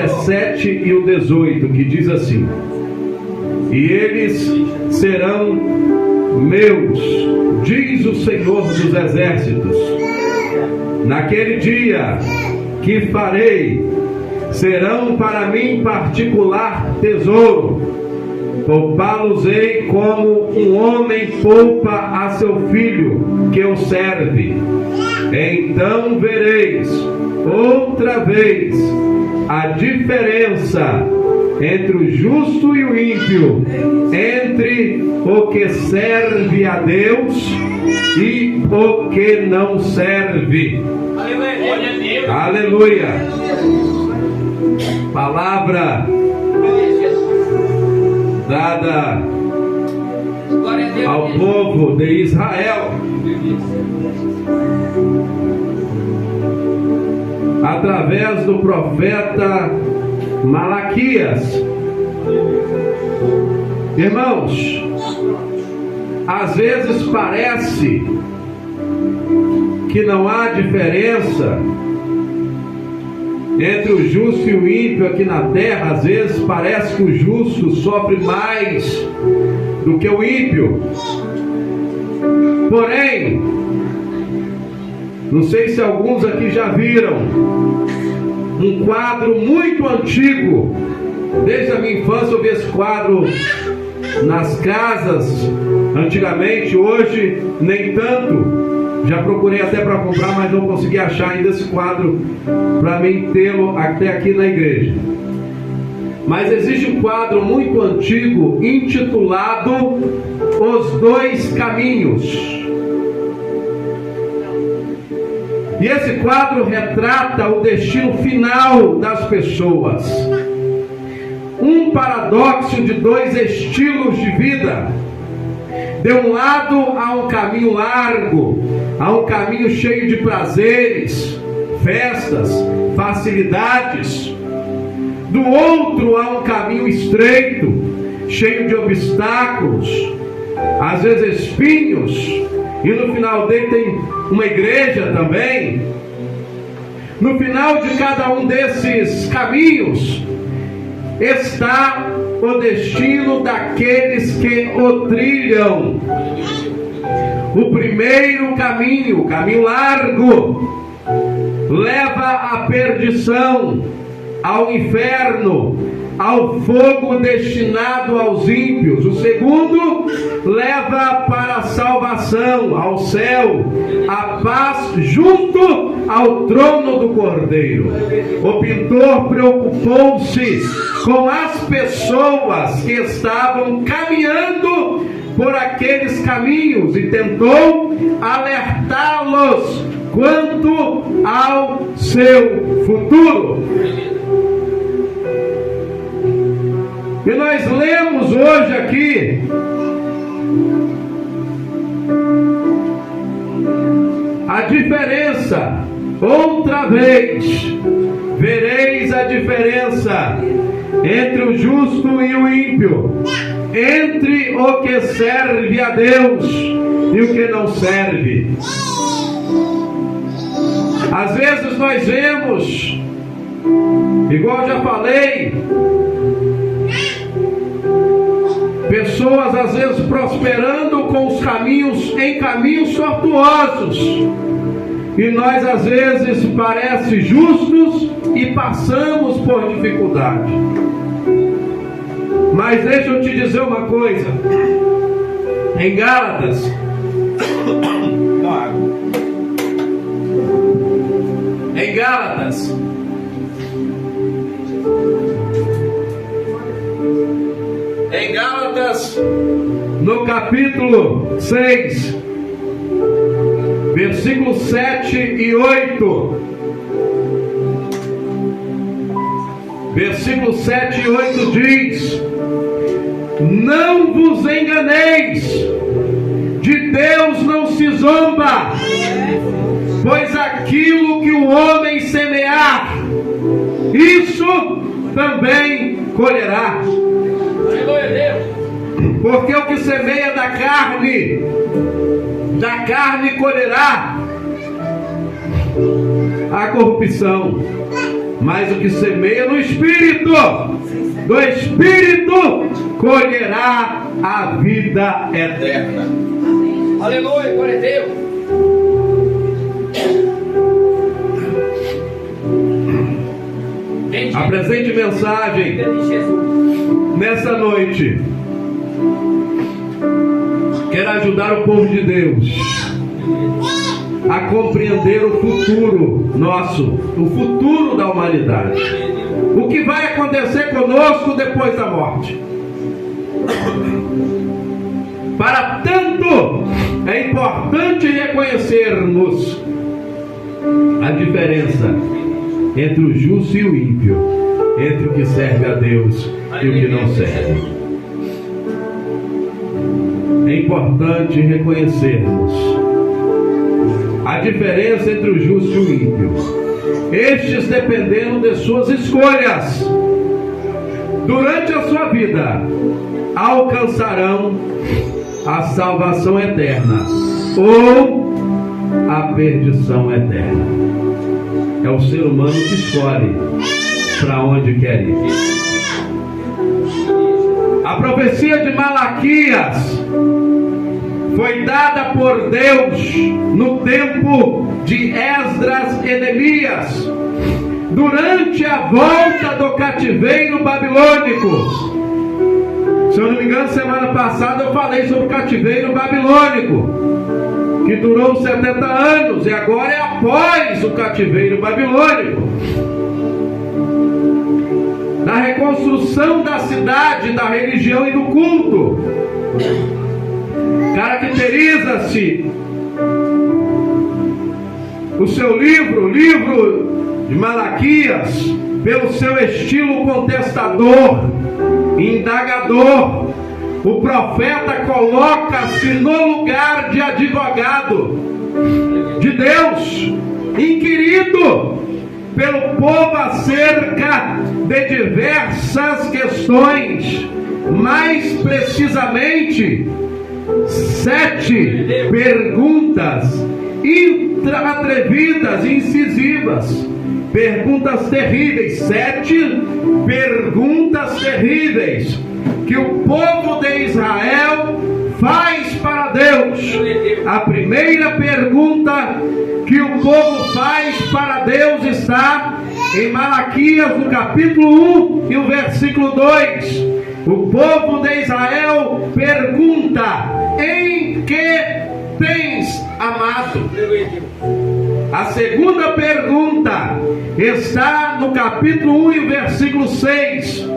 17 e o 18, que diz assim: e eles serão meus, diz o Senhor dos Exércitos. Naquele dia que farei, serão para mim particular tesouro. Poupá-los-ei como um homem poupa a seu filho que o serve. Então vereis outra vez a diferença entre o justo e o ímpio, entre o que serve a Deus e o que não serve. Aleluia. Palavra dada ao povo de Israel através do profeta Malaquias. Irmãos, às vezes parece que não há diferença entre o justo e o ímpio aqui na terra. Às vezes parece que o justo sofre mais do que o ímpio. Porém, não sei se alguns aqui já viram um quadro muito antigo. Desde a minha infância eu vi esse quadro nas casas antigamente, hoje nem tanto. Já procurei até para comprar, mas não consegui achar ainda esse quadro para mim tê-lo até aqui na igreja. Mas existe um quadro muito antigo intitulado Os Dois Caminhos. E esse quadro retrata o destino final das pessoas. Um paradoxo de dois estilos de vida. De um lado há um caminho largo, há um caminho cheio de prazeres, festas, facilidades. Do outro há um caminho estreito, cheio de obstáculos, às vezes espinhos, e no final dele tem uma igreja também. No final de cada um desses caminhos está o destino daqueles que o trilham. O primeiro caminho, o caminho largo, leva à perdição, ao inferno, ao fogo destinado aos ímpios. O segundo leva para a salvação, ao céu, a paz junto ao trono do Cordeiro. O pintor preocupou-se com as pessoas que estavam caminhando por aqueles caminhos e tentou alertá-los quanto ao seu futuro. E nós lemos hoje aqui a diferença. Outra vez vereis a diferença entre o justo e o ímpio, entre o que serve a Deus e o que não serve. Às vezes nós vemos, igual já falei, pessoas às vezes prosperando com os caminhos, em caminhos tortuosos, e nós às vezes parece justos e passamos por dificuldade. Mas deixa eu te dizer uma coisa. Em Gálatas, em Gálatas, no capítulo 6, versículos 7 e 8. Versículos 7 e 8 diz: não vos enganeis, de Deus não se zomba, pois aquilo que o homem semear, isso também colherá. Porque o que semeia da carne colherá a corrupção. mas o que semeia no Espírito, do Espírito colherá a vida eterna. Aleluia, glória a Deus. A presente mensagem nessa noite quer ajudar o povo de Deus a compreender o futuro nosso, o futuro da humanidade, o que vai acontecer conosco depois da morte. Para tanto, é importante reconhecermos a diferença entre o justo e o ímpio, entre o que serve a Deus e o que não serve. É importante reconhecermos a diferença entre o justo e o ímpio. Estes, dependendo de suas escolhas durante a sua vida, alcançarão a salvação eterna ou a perdição eterna. É o ser humano que escolhe para onde quer ir. A profecia de Malaquias foi dada por Deus no tempo de Esdras e Neemias, durante a volta do cativeiro babilônico. Se eu não me engano, semana passada eu falei sobre o cativeiro babilônico, que durou 70 anos, e agora é após o cativeiro babilônico. Na reconstrução da cidade, da religião e do culto, caracteriza-se o seu livro, o livro de Malaquias, pelo seu estilo contestador, indagador. O profeta coloca-se no lugar de advogado de Deus, inquirido pelo povo acerca de diversas questões, mais precisamente 7 perguntas atrevidas e incisivas, perguntas terríveis, 7 perguntas terríveis que o povo de Israel faz para Deus. A primeira pergunta que o povo faz para Deus está em Malaquias, no capítulo 1 e o versículo 2. O povo de Israel pergunta: em que tens amado? A segunda pergunta está no capítulo 1 e o versículo 6.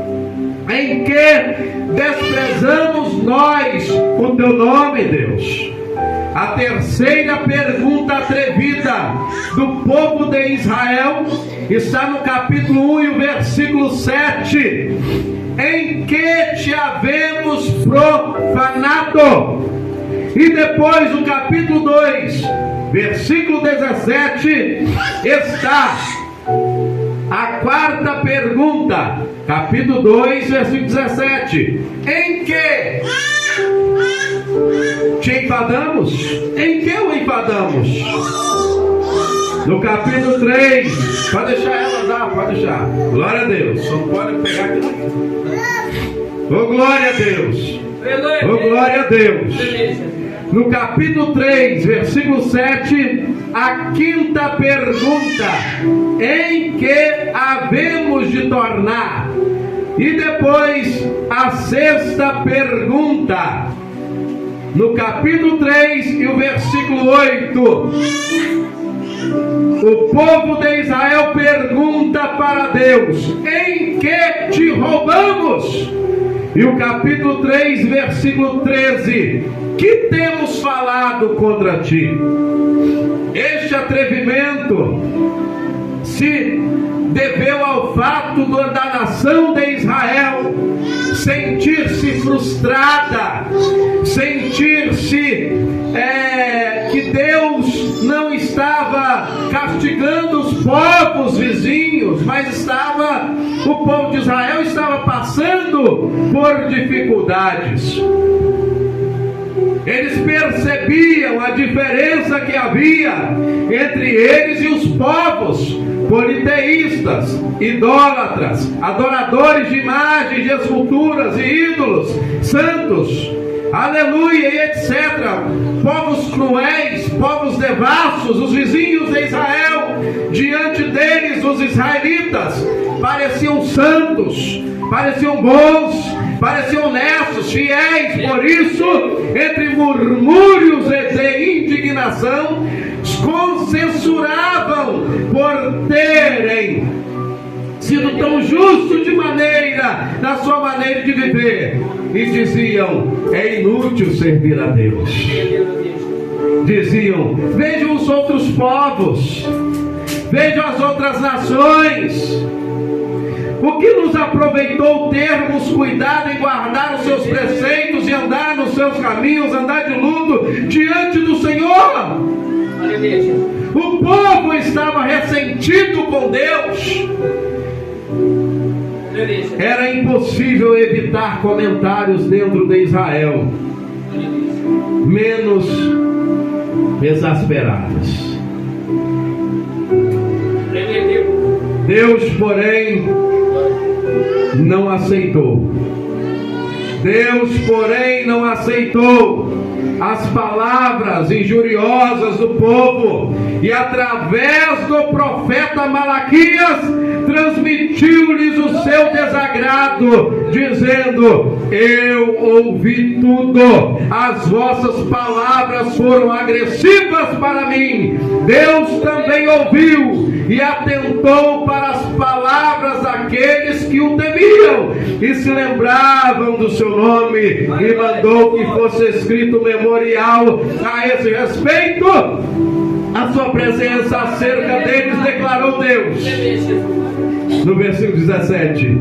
Em que desprezamos nós o teu nome, Deus? A terceira pergunta atrevida do povo de Israel está no capítulo 1 e o versículo 7. Em que te havemos profanado? E depois, no capítulo 2, versículo 17, está a quarta pergunta, capítulo 2, versículo 17. Em que te enfadamos? Em que o enfadamos? No capítulo 3, pode deixar ela lá, pode deixar. Glória a Deus, só pode pegar aqui. Oh, glória a Deus. Oh, glória a Deus. No capítulo 3, versículo 7, a quinta pergunta: em que havemos de tornar? E depois a sexta pergunta, no capítulo 3 e o versículo 8, o povo de Israel pergunta para Deus: em que te roubamos? E o capítulo 3, versículo 13: que temos falado contra ti? Este atrevimento se deveu ao fato da nação de Israel sentir-se frustrada, sentir-se que Deus não estava castigando os povos vizinhos, mas o povo de Israel estava passando por dificuldades. Eles percebiam a diferença que havia entre eles e os povos politeístas, idólatras, adoradores de imagens, de esculturas e ídolos, santos, aleluia, e etc. Povos cruéis, povos devassos, os vizinhos de Israel. Diante deles, os israelitas pareciam santos, pareciam bons, pareciam honestos, fiéis. Por isso, entre murmúrios de indignação, os censuravam por terem sido tão justos na sua maneira de viver, e diziam: é inútil servir a Deus. Diziam: vejam os outros povos, vejam as outras nações. O que nos aproveitou termos cuidado em guardar os seus preceitos e andar nos seus caminhos, andar de luto diante do Senhor? O povo estava ressentido com Deus. Era impossível evitar comentários dentro de Israel, menos exasperados. Deus, porém, não aceitou. Deus, porém, não aceitou as palavras injuriosas do povo, e através do profeta Malaquias transmitiu-lhes o seu desagrado, dizendo: eu ouvi tudo, as vossas palavras foram agressivas para mim. Deus também ouviu e atentou para as palavras daqueles que o temiam e se lembravam do seu nome, e mandou que fosse escrito um memorial a esse respeito. A sua presença acerca deles, declarou Deus no versículo 17: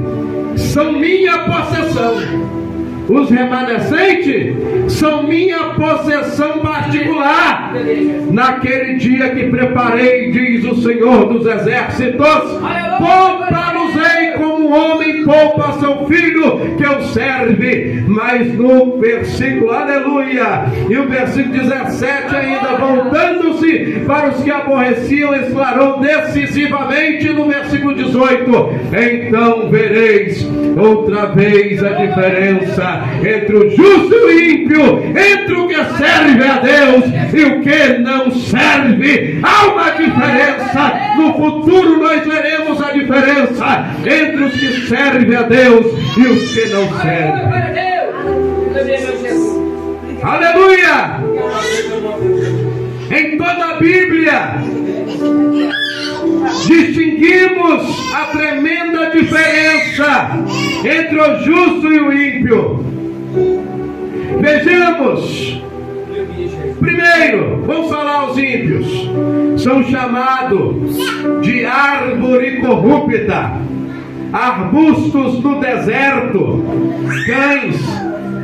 são minha possessão. Os remanescentes são minha possessão particular. Naquele dia que preparei, diz o Senhor dos Exércitos, poupa-los-ei como um homem poupa seu filho que o serve. Mas no versículo, aleluia, e o versículo 17 ainda, voltando-se para os que aborreciam, declarou decisivamente no versículo 18: então vereis outra vez a diferença entre o justo e o ímpio, entre o que serve a Deus e o que não serve. Há uma diferença. No futuro nós veremos a diferença entre os que servem a Deus e os que não servem. Aleluia! Em toda a Bíblia distinguimos a tremenda diferença entre o justo e o ímpio. Vejamos. Primeiro, vamos falar aos ímpios. São chamados de árvore corrupta, arbustos no deserto, cães,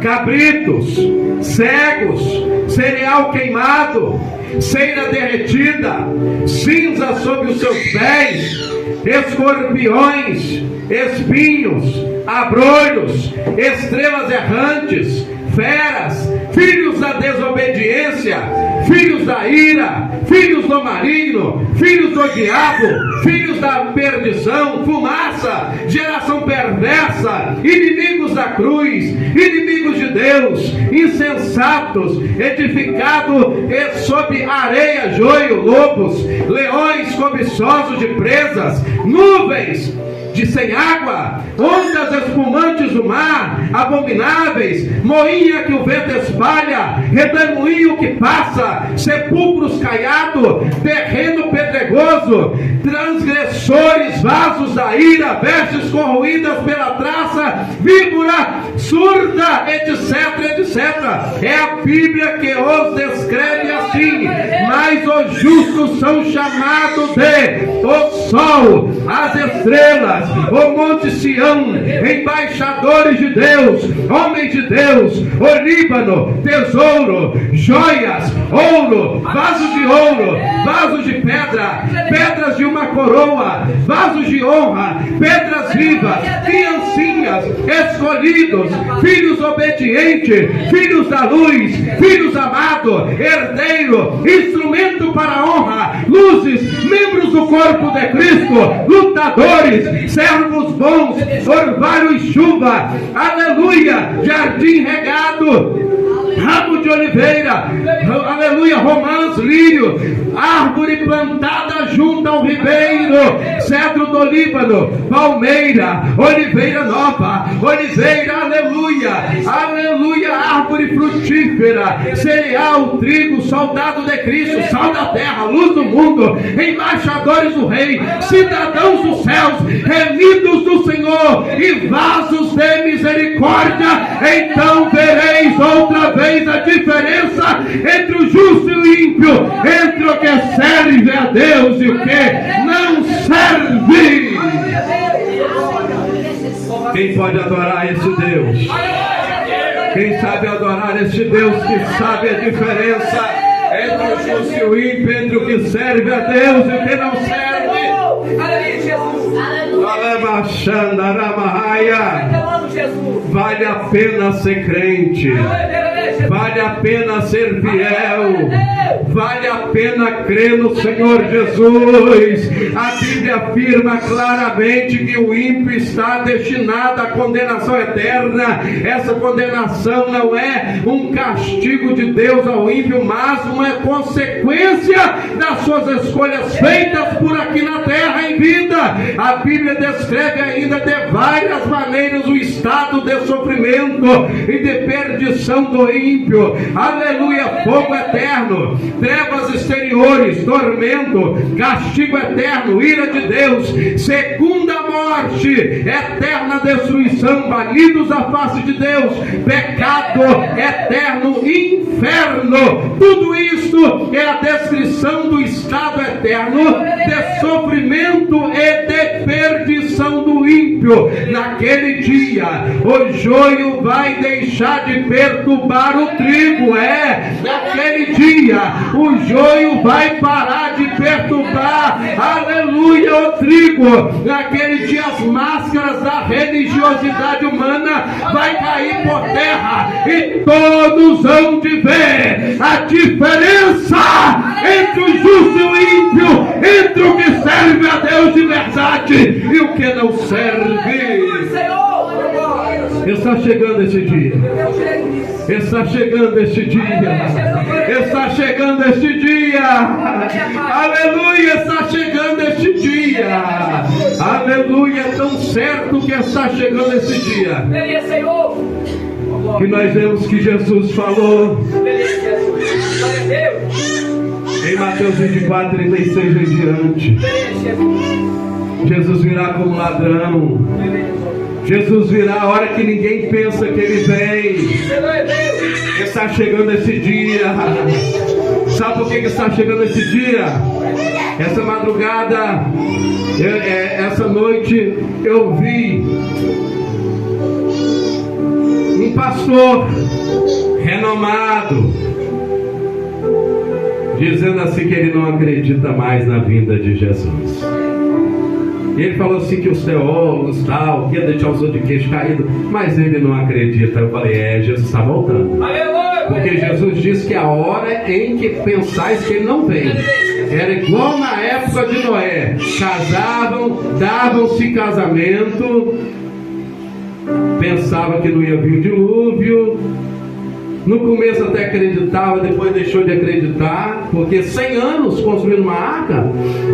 cabritos, cegos, cereal queimado, cera derretida, cinza sob os seus pés, escorpiões, espinhos, abrolhos, estrelas errantes, feras, filhos da desobediência, filhos da ira, filhos do maligno, filhos do diabo, filhos da perdição, fumaça, geração perversa, inimigos da cruz, inimigos de Deus, insensatos, edificado sob areia, joio, lobos, leões cobiçosos de presas, nuvens de sem água, ondas espumantes do mar, abomináveis, moinha que o vento espalha, redemoinho que passa, sepulcros caiados, terreno pedregoso, transgressores, vasos da ira, vestes corroídas pela traça, víbora, surda, etc, etc. É a Bíblia que os descreve assim. Mas os justos são chamados de o sol, as estrelas, o monte Sião, embaixadores de Deus, Deus, homem de Deus, olíbano, tesouro, joias, ouro, vasos de ouro, vasos de pedra, pedras de uma coroa, vasos de honra, pedras vivas, criancinhas, escolhidos, filhos obedientes, filhos da luz, filhos amados, herdeiro, instrumento para a honra, luzes, membros do corpo de Cristo, lutadores, servos bons, orvalho e chuva, aleluia, jardim regado, ramo de oliveira, aleluia, romãs, lírio, árvore plantada junto ao ribeiro, cedro do Líbano, palmeira, oliveira nova, oliveira, aleluia, aleluia, árvore frutífera, cereal, trigo, soldado de Cristo, sal da terra, luz do mundo, embaixadores do rei, cidadãos dos céus, remidos do Senhor e vasos de misericórdia. Então vereis outra vez a diferença entre o justo e o ímpio, entre o que serve a Deus e o que não serve. Quem pode adorar esse Deus? Quem sabe adorar esse Deus que sabe a diferença entre o justo e o ímpio, entre o que serve a Deus e o que não serve? Vale a pena ser crente, vale a pena ser fiel, vale a pena crer no Senhor Jesus. A Bíblia afirma claramente que o ímpio está destinado à condenação eterna. Essa condenação não é um castigo de Deus ao ímpio, mas uma consequência das suas escolhas feitas por aqui na terra em vida. A Bíblia descreve ainda de várias maneiras o estado de sofrimento e de perdição do ímpio. Aleluia, fogo eterno, trevas exteriores, tormento, castigo eterno, ira de Deus, segunda morte, eterna destruição, banidos da face de Deus, pecado eterno, inferno. Tudo isso é a descrição do estado eterno de sofrimento e de perdição do ímpio. Naquele dia, o joio vai deixar de perturbar o trigo. Naquele dia, o joio vai parar de perturbar, aleluia, o trigo. Naquele dia, as máscaras da religiosidade humana vai cair por terra e todos vão de ver a diferença entre o justo e o ímpio, entre o que serve a Deus de verdade e o que não serve. Está chegando esse dia. Está chegando este dia. Está chegando este dia. Aleluia, está chegando este dia. Aleluia, é tão certo que está chegando esse dia. Que nós vemos que Jesus falou em Mateus 24, 36 em diante. Jesus virá como ladrão. Jesus virá a hora que ninguém pensa que Ele vem. Está chegando esse dia. Sabe por que está chegando esse dia? Essa madrugada, essa noite, eu vi um pastor renomado dizendo assim que ele não acredita mais na vinda de Jesus. Ele falou assim que os teólogos tal, que ia deixar os outros de queixo caído, mas ele não acredita. Eu falei, Jesus está voltando. Porque Jesus disse que a hora em que pensais que Ele não vem, era igual na época de Noé. Casavam, davam-se casamento, pensava que não ia vir o dilúvio. No começo até acreditava, depois deixou de acreditar, porque 100 anos construindo uma arca,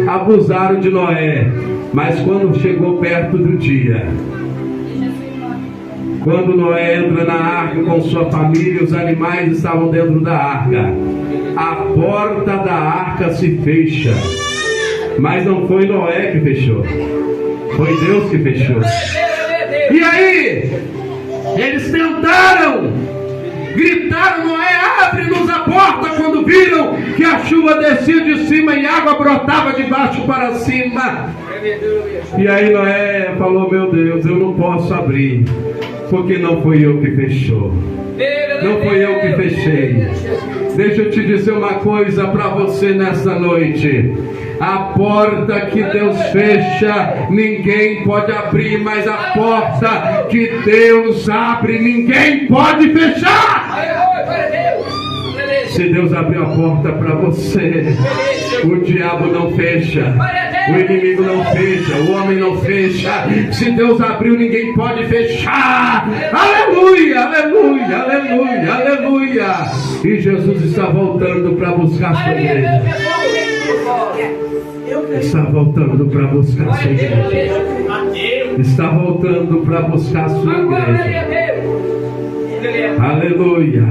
abusaram de Noé. Mas quando chegou perto do dia, quando Noé entra na arca com sua família, os animais estavam dentro da arca, a porta da arca se fecha. Mas não foi Noé que fechou, foi Deus que fechou. E aí, eles tentaram, gritaram, Noé, abre-nos a porta, quando viram que a chuva descia de cima e a água brotava de baixo para cima. E aí Noé falou, meu Deus, eu não posso abrir. porque não foi eu que fechou. Não foi eu que fechei. Deixa eu te dizer uma coisa para você nessa noite. A porta que Deus fecha, ninguém pode abrir, mas a porta que Deus abre, ninguém pode fechar. Se Deus abriu a porta para você, o diabo não fecha, o inimigo não fecha, o homem não fecha. Se Deus abriu, ninguém pode fechar. Aleluia, aleluia, aleluia, aleluia. E Jesus está voltando para buscar a sua igreja. Está voltando para buscar a sua igreja. Está voltando para buscar a sua igreja. Aleluia.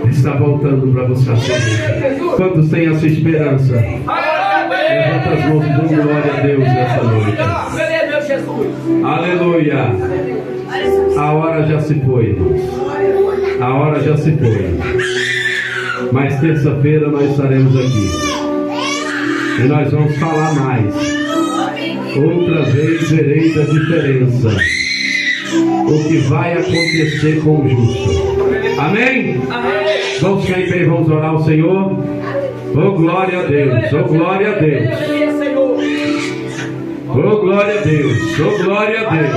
Está voltando para buscar a sua igreja. Quantos têm essa esperança? Levanta as mãos e dê glória a Deus nessa noite. Aleluia. A hora já se foi, irmãos. A hora já se foi. Mas terça-feira nós estaremos aqui. E nós vamos falar mais. Outra vez vereis a diferença. O que vai acontecer com o justo. Amém? Vamos ficar em pé e vamos orar ao Senhor. Oh glória a Deus, oh glória a Deus. Oh glória a Deus, oh glória a Deus.